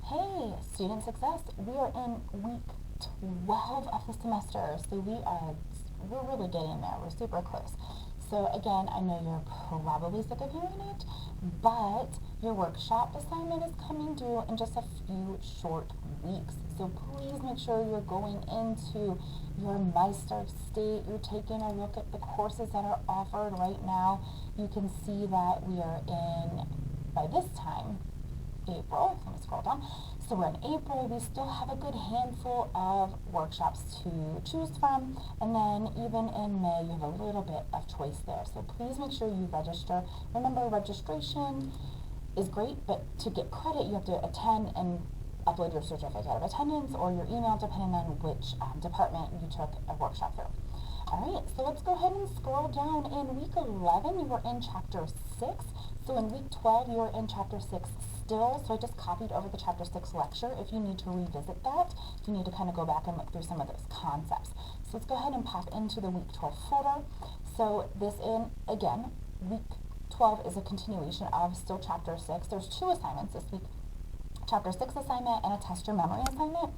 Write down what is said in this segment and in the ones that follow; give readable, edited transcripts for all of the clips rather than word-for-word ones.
Hey, student success. We are in week 12 of the semester, so we're really getting there. We're super close. So again, I know you're probably sick of hearing it, but your workshop assignment is coming due in just a few short weeks. So please make sure you're going into your MyStart state. You're taking a look at the courses that are offered right now. You can see that we are in, by this time, April. Let me scroll down. So we're in April. We still have a good handful of workshops to choose from. And then even in May, you have a little bit of choice there. So please make sure you register. Remember, registration is great, but to get credit, you have to attend and upload your certificate of attendance or your email, depending on which department you took a workshop through. All right, so let's go ahead and scroll down. In week 11, you were in chapter 6. So in week 12, you were in chapter 6 still. So I just copied over the chapter 6 lecture if you need to revisit that, if you need to kind of go back and look through some of those concepts. So let's go ahead and pop into the week 12 folder. So again, week 12 is a continuation of still chapter 6. There's 2 assignments this week, chapter 6 assignment and a test your memory assignment.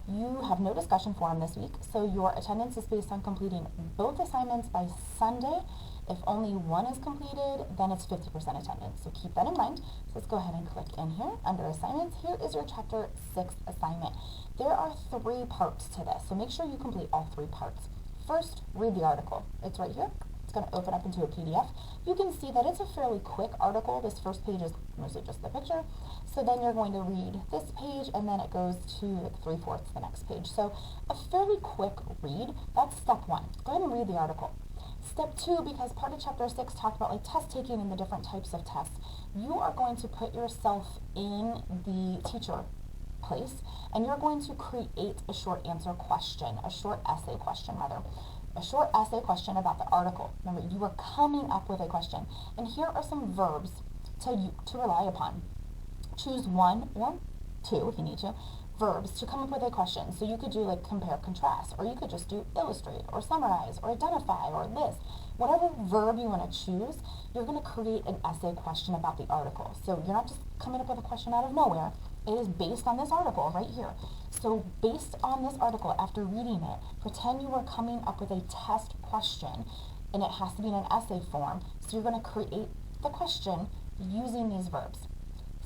You have no discussion forum this week, so your attendance is based on completing both assignments by Sunday. If only one is completed, then it's 50% attendance. So keep that in mind. So let's go ahead and click in here under assignments. Here is your chapter 6 assignment. There are 3 parts to this, so make sure you complete all 3 parts. First, read the article. It's right here. It's going to open up into a PDF. You can see that it's a fairly quick article. This first page is mostly just the picture. So then you're going to read this page, and then it goes to like 3/4 the next page. So a fairly quick read. That's step 1. Go ahead and read the article. Step 2, because part of chapter 6 talked about like test taking and the different types of tests, you are going to put yourself in the teacher place, and you're going to create a short answer question, a short essay question rather. A short essay question about the article. Remember, you are coming up with a question. And here are some verbs to rely upon. Choose 1 or 2 if you need to, verbs to come up with a question. So you could do like compare, contrast, or you could just do illustrate, or summarize, or identify, or list. Whatever verb you want to choose, you're going to create an essay question about the article. So you're not just coming up with a question out of nowhere. It is based on this article right here. So based on this article, after reading it, pretend you are coming up with a test question, and it has to be in an essay form. So you're going to create the question using these verbs.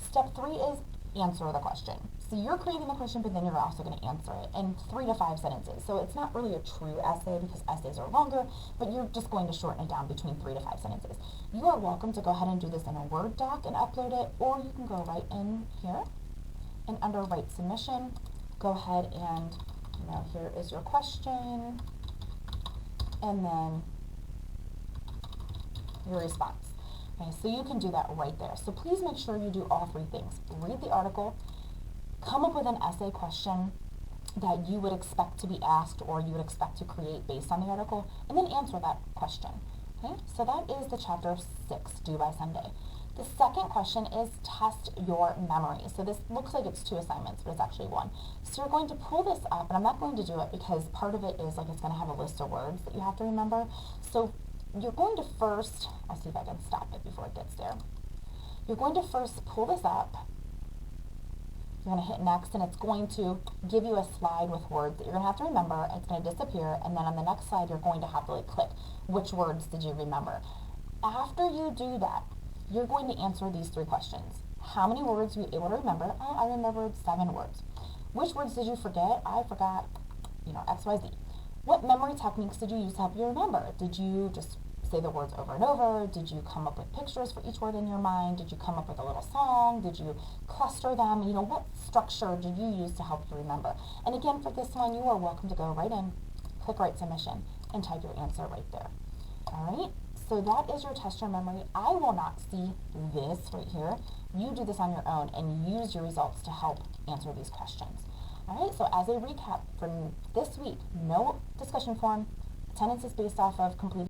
Step 3 is answer the question. So you're creating the question, but then you're also going to answer it in 3 to 5 sentences. So it's not really a true essay because essays are longer, but you're just going to shorten it down between 3 to 5 sentences. You are welcome to go ahead and do this in a Word doc and upload it, or you can go right in here and under write submission, go ahead and, here is your question, and then your response. Okay, so you can do that right there. So please make sure you do all 3 things. Read the article, come up with an essay question that you would expect to be asked or you would expect to create based on the article, and then answer that question. Okay, so that is the chapter 6 due by Sunday. The second question is test your memory. So this looks like it's 2 assignments, but it's actually 1. So you're going to pull this up, and I'm not going to do it because part of it is like it's going to have a list of words that you have to remember. So you're going to first, I'll see if I can stop it before it gets there. You're going to first pull this up. You're going to hit next, and it's going to give you a slide with words that you're going to have to remember. It's going to disappear, and then on the next slide, you're going to have to click which words did you remember. After you do that, you're going to answer these 3 questions. How many words were you able to remember? Oh, I remembered 7 words. Which words did you forget? I forgot, X, Y, Z. What memory techniques did you use to help you remember? Did you just say the words over and over? Did you come up with pictures for each word in your mind? Did you come up with a little song? Did you cluster them? What structure did you use to help you remember? And again, for this one, you are welcome to go right in, click write submission, and type your answer right there. All right? So that is your test your memory. I will not see this right here. You do this on your own and use your results to help answer these questions. All right, so as a recap from this week, no discussion forum. Attendance is based off of completing